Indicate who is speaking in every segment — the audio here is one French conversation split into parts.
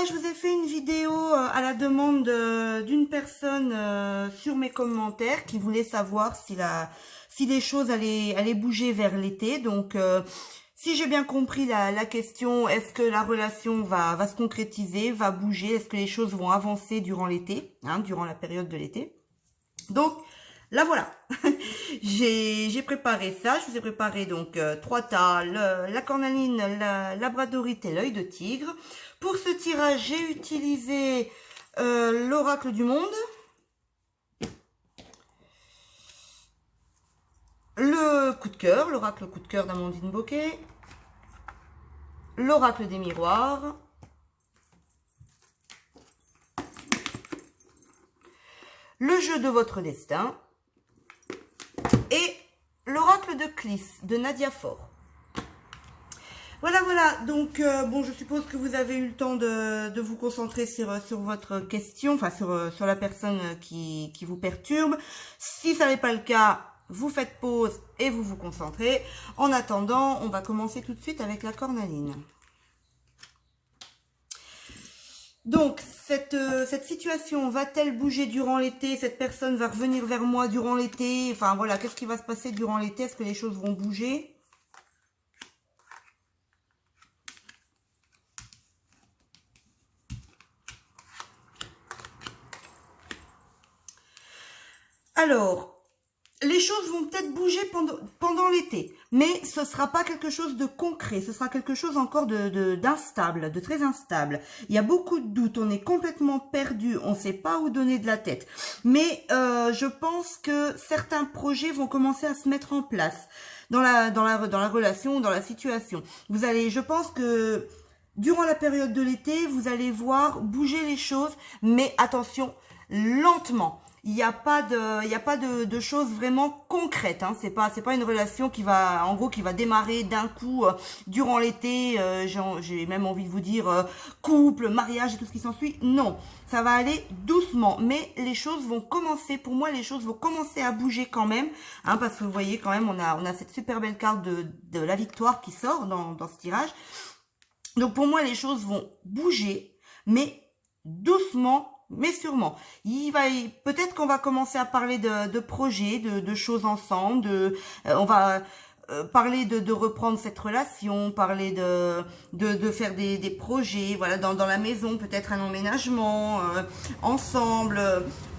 Speaker 1: voilà, je vous ai fait une vidéo à la demande d'une personne sur mes commentaires qui voulait savoir si les choses allaient bouger vers l'été. Donc, si j'ai bien compris la question, est-ce que la relation va se concrétiser, va bouger, est-ce que les choses vont avancer durant l'été, hein, durant la période de l'été? Donc, là voilà, j'ai préparé ça. Je vous ai préparé donc 3 tas, la cornaline, la labradorite et l'œil de tigre. Pour ce tirage, j'ai utilisé l'oracle du monde, le coup de cœur, l'oracle coup de cœur d'Amandine Bocquet, l'oracle des miroirs, le jeu de votre destin et l'oracle de Clis de Nadia Faure. Voilà, donc bon, je suppose que vous avez eu le temps de vous concentrer sur votre question, enfin sur la personne qui vous perturbe. Si ça n'est pas le cas, vous faites pause et vous vous concentrez. En attendant, on va commencer tout de suite avec la cornaline. Donc, cette situation va-t-elle bouger durant l'été? Cette personne va revenir vers moi durant l'été? Enfin, voilà, qu'est-ce qui va se passer durant l'été? Est-ce que les choses vont bouger? Alors, les choses vont peut-être bouger pendant l'été, mais ce ne sera pas quelque chose de concret, ce sera quelque chose encore d'instable, de très instable. Il y a beaucoup de doutes, on est complètement perdu, on ne sait pas où donner de la tête. Mais je pense que certains projets vont commencer à se mettre en place dans la relation, dans la situation. Je pense que durant la période de l'été, vous allez voir bouger les choses, mais attention, lentement. Il n'y a pas de choses vraiment concrètes, hein. C'est pas une relation qui va, en gros, qui va démarrer d'un coup durant l'été. J'ai même envie de vous dire couple, mariage et tout ce qui s'ensuit. Non, ça va aller doucement, mais les choses vont commencer. Pour moi, les choses vont commencer à bouger quand même, hein, parce que vous voyez quand même, on a cette super belle carte de la victoire qui sort dans ce tirage. Donc pour moi, les choses vont bouger, mais doucement. Mais sûrement, peut-être qu'on va commencer à parler de projets, de choses ensemble, on va parler de reprendre cette relation, parler de faire des projets, voilà, dans la maison, peut-être un emménagement, ensemble.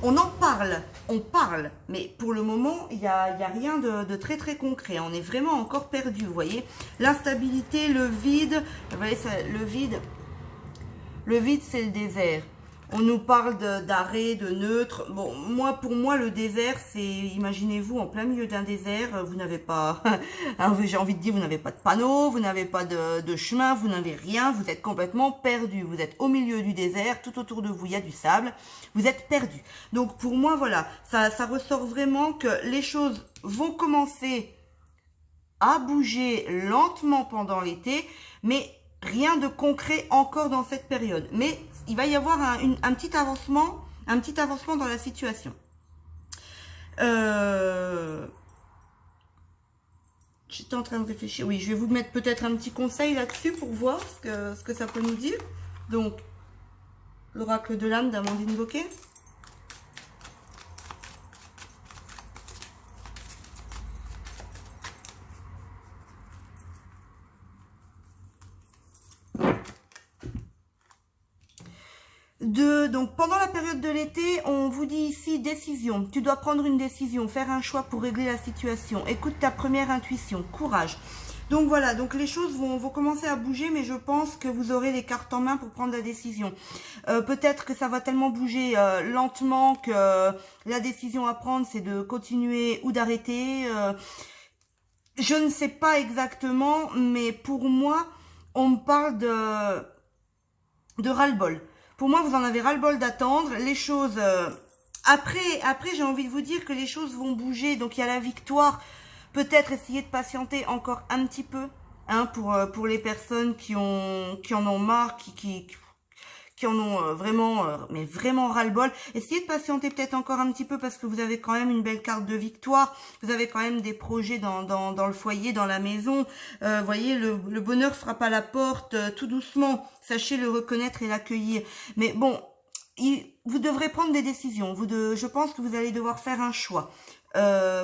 Speaker 1: On en parle, on parle, mais pour le moment, il y a rien de très très concret. On est vraiment encore perdu, vous voyez. L'instabilité, le vide, vous voyez, le vide, c'est le désert. On nous parle d'arrêt, de neutre. Bon, pour moi, le désert, c'est, imaginez-vous, en plein milieu d'un désert, vous n'avez pas, j'ai envie de dire, vous n'avez pas de panneau, vous n'avez pas de chemin, vous n'avez rien, vous êtes complètement perdu. Vous êtes au milieu du désert, tout autour de vous, il y a du sable, vous êtes perdu. Donc, pour moi, voilà, ça ressort vraiment que les choses vont commencer à bouger lentement pendant l'été, mais rien de concret encore dans cette période. Mais il va y avoir un petit avancement dans la situation. J'étais en train de réfléchir. Oui, je vais vous mettre peut-être un petit conseil là-dessus pour voir ce que ça peut nous dire. Donc, l'oracle de l'âme d'Amandine Bocquet. Donc, pendant la période de l'été, on vous dit ici décision. Tu dois prendre une décision, faire un choix pour régler la situation. Écoute ta première intuition, courage. Donc voilà, donc les choses vont commencer à bouger, mais je pense que vous aurez les cartes en main pour prendre la décision. Peut-être que ça va tellement bouger lentement que la décision à prendre, c'est de continuer ou d'arrêter. Je ne sais pas exactement, mais pour moi, on me parle de ras-le-bol. Pour moi, vous en avez ras-le-bol d'attendre. Les choses... Après, j'ai envie de vous dire que les choses vont bouger. Donc, il y a la victoire. Peut-être essayer de patienter encore un petit peu, hein, pour les personnes qui en ont marre, qui en ont vraiment, mais vraiment ras-le-bol. Essayez de patienter peut-être encore un petit peu parce que vous avez quand même une belle carte de victoire. Vous avez quand même des projets dans le foyer, dans la maison. Voyez, le bonheur frappe à la porte tout doucement. Sachez le reconnaître et l'accueillir. Mais bon, vous devrez prendre des décisions. Je pense que vous allez devoir faire un choix.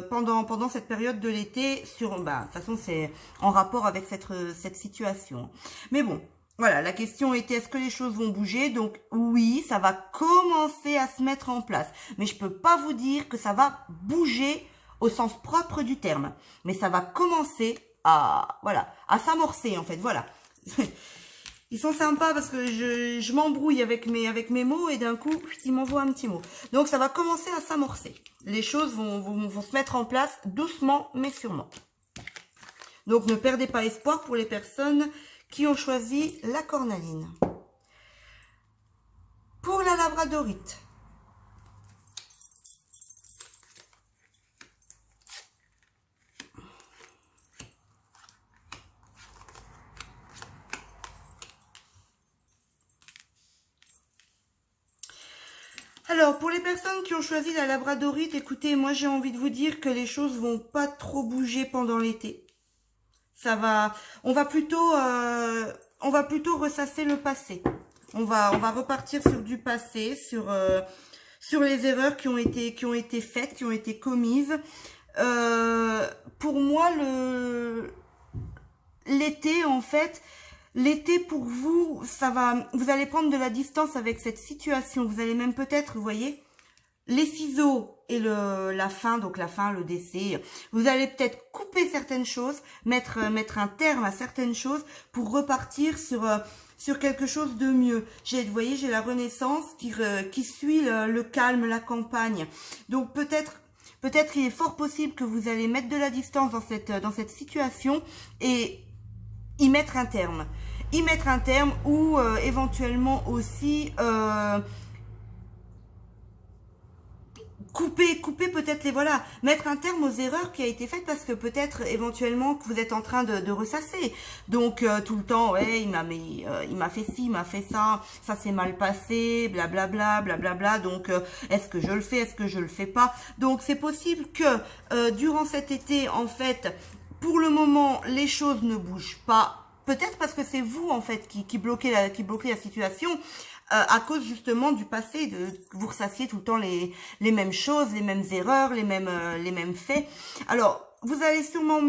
Speaker 1: Pendant cette période de l'été, de toute façon c'est en rapport avec cette situation. Mais bon, voilà, la question était est-ce que les choses vont bouger? Donc oui, ça va commencer à se mettre en place. Mais je peux pas vous dire que ça va bouger au sens propre du terme. Mais ça va commencer à s'amorcer en fait, voilà. Ils sont sympas parce que je m'embrouille avec mes mots et d'un coup, ils m'envoient un petit mot. Donc, ça va commencer à s'amorcer. Les choses vont se mettre en place doucement, mais sûrement. Donc, ne perdez pas espoir pour les personnes qui ont choisi la cornaline. Pour la labradorite. Alors, pour les personnes qui ont choisi la labradorite, écoutez, moi j'ai envie de vous dire que les choses vont pas trop bouger pendant l'été. On va plutôt ressasser le passé. On va repartir sur du passé, sur les erreurs qui ont été faites, qui ont été commises. Pour moi, l'été, en fait, l'été pour vous, vous allez prendre de la distance avec cette situation. Vous allez même peut-être, vous voyez, les ciseaux et la fin, donc la fin, le décès. Vous allez peut-être couper certaines choses, mettre un terme à certaines choses pour repartir sur quelque chose de mieux. Vous voyez, j'ai la renaissance qui suit le calme, la campagne. Donc peut-être il est fort possible que vous allez mettre de la distance dans cette situation et y mettre un terme. Ou éventuellement aussi couper peut-être mettre un terme aux erreurs qui a été faites parce que peut-être éventuellement que vous êtes en train de ressasser. Donc tout le temps, ouais, il m'a fait ci, il m'a fait ça s'est mal passé, blablabla, blablabla. Donc est-ce que je le fais, est-ce que je le fais pas? Donc c'est possible que durant cet été, en fait, pour le moment, les choses ne bougent pas. Peut-être parce que c'est vous, en fait, qui bloquez la situation à cause justement du passé, que vous ressassiez tout le temps les mêmes choses, les mêmes erreurs, les mêmes faits. Alors, vous allez sûrement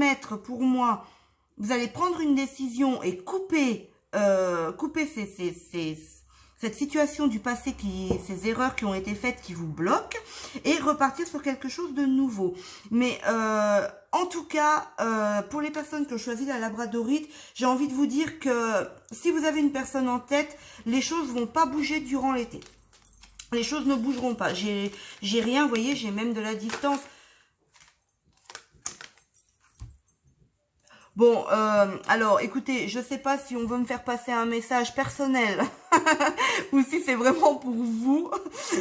Speaker 1: pour moi, vous allez prendre une décision et couper cette situation du passé, ces erreurs qui ont été faites qui vous bloquent, et repartir sur quelque chose de nouveau. Mais en tout cas, pour les personnes qui ont choisi la labradorite, j'ai envie de vous dire que si vous avez une personne en tête, les choses vont pas bouger durant l'été. Les choses ne bougeront pas. J'ai rien, vous voyez, j'ai même de la distance. Bon, alors, écoutez, je sais pas si on veut me faire passer un message personnel ou si c'est vraiment pour vous.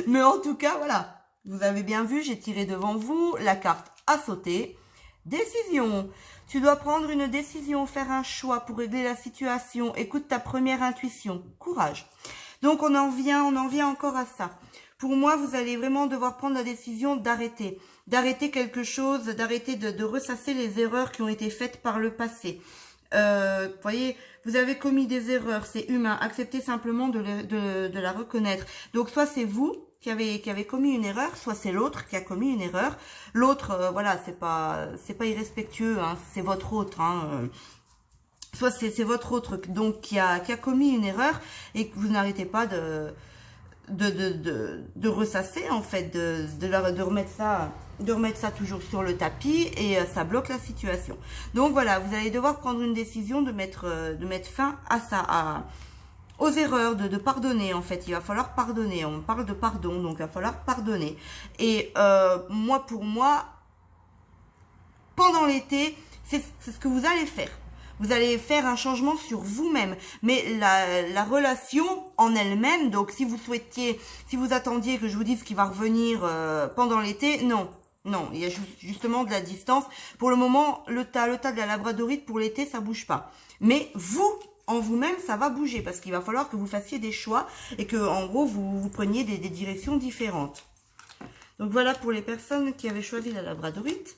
Speaker 1: Mais en tout cas, voilà. Vous avez bien vu, j'ai tiré devant vous la carte à sauter. Décision. Tu dois prendre une décision, faire un choix pour régler la situation. Écoute ta première intuition. Courage. Donc, on en vient encore à ça. Pour moi, vous allez vraiment devoir prendre la décision d'arrêter quelque chose, d'arrêter de ressasser les erreurs qui ont été faites par le passé. Vous voyez, vous avez commis des erreurs, c'est humain. Acceptez simplement de la reconnaître. Donc, soit c'est vous qui avez commis une erreur, soit c'est l'autre qui a commis une erreur. L'autre, voilà, c'est pas irrespectueux, hein, c'est votre autre, hein. Soit c'est votre autre donc qui a commis une erreur et que vous n'arrêtez pas de ressasser, en fait, de remettre ça toujours sur le tapis, et ça bloque la situation. Donc voilà, vous allez devoir prendre une décision de mettre fin à ça, aux erreurs, de pardonner, en fait. Il va falloir pardonner. On parle de pardon, donc il va falloir pardonner. Et pour moi, pendant l'été, c'est ce que vous allez faire. Vous allez faire un changement sur vous-même. Mais la relation en elle-même, donc si vous attendiez que je vous dise ce qui va revenir pendant l'été, non. Non, il y a justement de la distance. Pour le moment, le tas de la labradorite pour l'été, ça bouge pas. Mais vous, en vous-même, ça va bouger parce qu'il va falloir que vous fassiez des choix et que, en gros, vous preniez des directions différentes. Donc voilà pour les personnes qui avaient choisi la labradorite.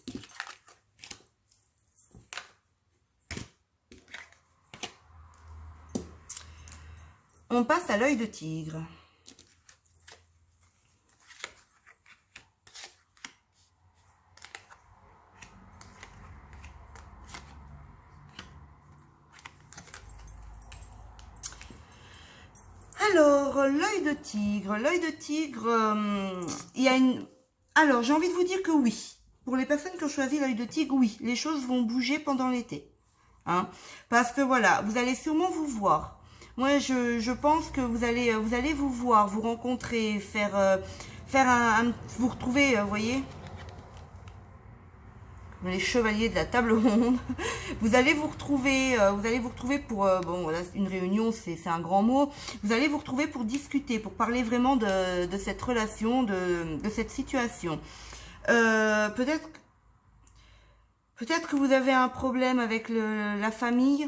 Speaker 1: On passe à l'œil de tigre. Alors, l'œil de tigre, il y a une... Alors, j'ai envie de vous dire que oui. Pour les personnes qui ont choisi l'œil de tigre, oui, les choses vont bouger pendant l'été. Hein, parce que voilà, vous allez sûrement vous voir. Moi, je pense que vous allez vous voir, vous rencontrer, vous retrouver, vous voyez, les chevaliers de la table ronde. Vous allez vous retrouver pour, bon, voilà, une réunion, c'est un grand mot. Vous allez vous retrouver pour discuter, pour parler vraiment de cette relation, de cette situation. Peut-être que vous avez un problème avec la famille.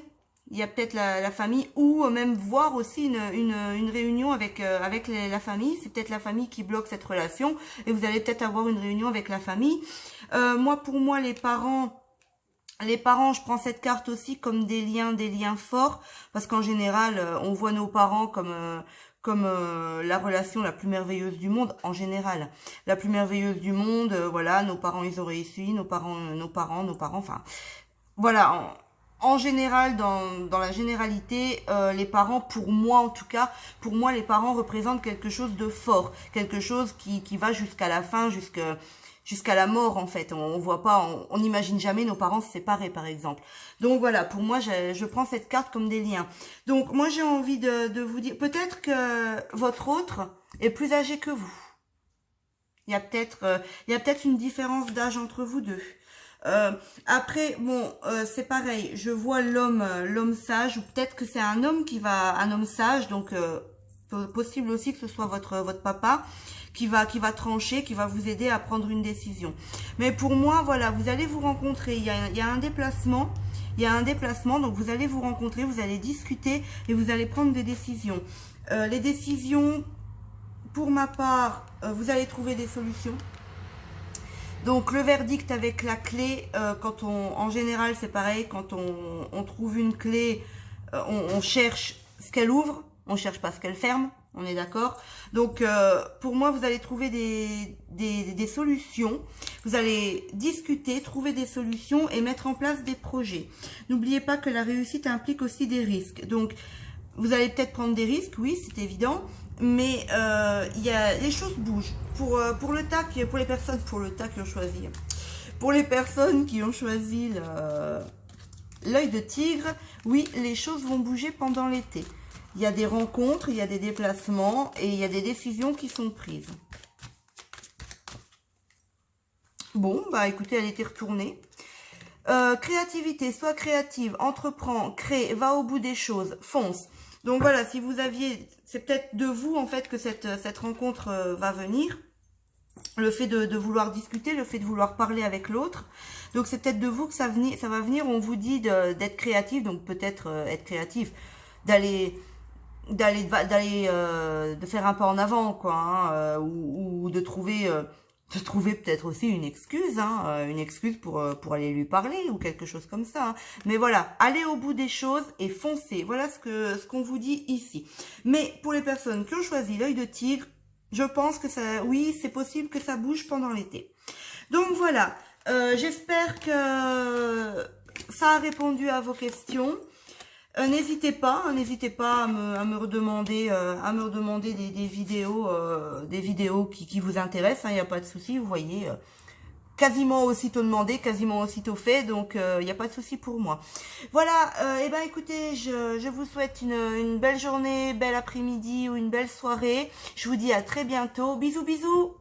Speaker 1: Il y a peut-être la famille, ou même voir aussi une réunion avec la famille. C'est peut-être la famille qui bloque cette relation et vous allez peut-être avoir une réunion avec la famille. Pour moi, les parents, je prends cette carte aussi comme des liens forts, parce qu'en général, on voit nos parents comme la relation la plus merveilleuse du monde, en général. La plus merveilleuse du monde, voilà, nos parents, ils ont réussi, nos parents, enfin, voilà, en général, dans la généralité, les parents, pour moi en tout cas, les parents représentent quelque chose de fort, quelque chose qui va jusqu'à la fin, jusqu'à la mort en fait. On voit pas, on n'imagine jamais nos parents se séparer par exemple. Donc voilà, pour moi, je prends cette carte comme des liens. Donc moi j'ai envie de vous dire, peut-être que votre autre est plus âgé que vous. Il y a peut-être une différence d'âge entre vous deux. Après, bon, c'est pareil. Je vois l'homme sage, ou peut-être que c'est un homme sage, donc possible aussi que ce soit votre papa qui va trancher, qui va vous aider à prendre une décision. Mais pour moi, voilà, vous allez vous rencontrer. Il y a un déplacement. Donc vous allez vous rencontrer, vous allez discuter et vous allez prendre des décisions. Les décisions, pour ma part, vous allez trouver des solutions. Donc le verdict avec la clé, en général c'est pareil, quand on trouve une clé, on cherche ce qu'elle ouvre, on cherche pas ce qu'elle ferme, on est d'accord. Donc pour moi vous allez trouver des solutions, vous allez discuter, trouver des solutions et mettre en place des projets. N'oubliez pas que la réussite implique aussi des risques, donc vous allez peut-être prendre des risques, oui c'est évident. Mais les choses bougent. Pour le tas, pour les personnes qui ont choisi. Pour les personnes qui ont choisi l'œil de tigre, oui, les choses vont bouger pendant l'été. Il y a des rencontres, il y a des déplacements et il y a des décisions qui sont prises. Bon, bah écoutez, elle était retournée. Créativité, sois créative, entreprends, crée, va au bout des choses, fonce. Donc voilà, si vous aviez, c'est peut-être de vous en fait que cette rencontre va venir. Le fait de vouloir discuter, le fait de vouloir parler avec l'autre. Donc c'est peut-être de vous que ça va venir. On vous dit d'être créatif, donc peut-être être créatif, de faire un pas en avant, quoi, hein, ou de trouver peut-être aussi une excuse, hein, une excuse pour aller lui parler ou quelque chose comme ça. Hein. Mais voilà, allez au bout des choses et foncez. Voilà ce qu'on vous dit ici. Mais pour les personnes qui ont choisi l'œil de tigre, je pense que oui, c'est possible que ça bouge pendant l'été. Donc voilà, j'espère que ça a répondu à vos questions. N'hésitez pas à me redemander, des vidéos qui vous intéressent. Il n'y a pas de souci, vous voyez, quasiment aussitôt demandé, quasiment aussitôt fait, donc il n'y a pas de souci pour moi. Voilà, et ben écoutez, je vous souhaite une belle journée, bel après-midi ou une belle soirée. Je vous dis à très bientôt. Bisous, bisous.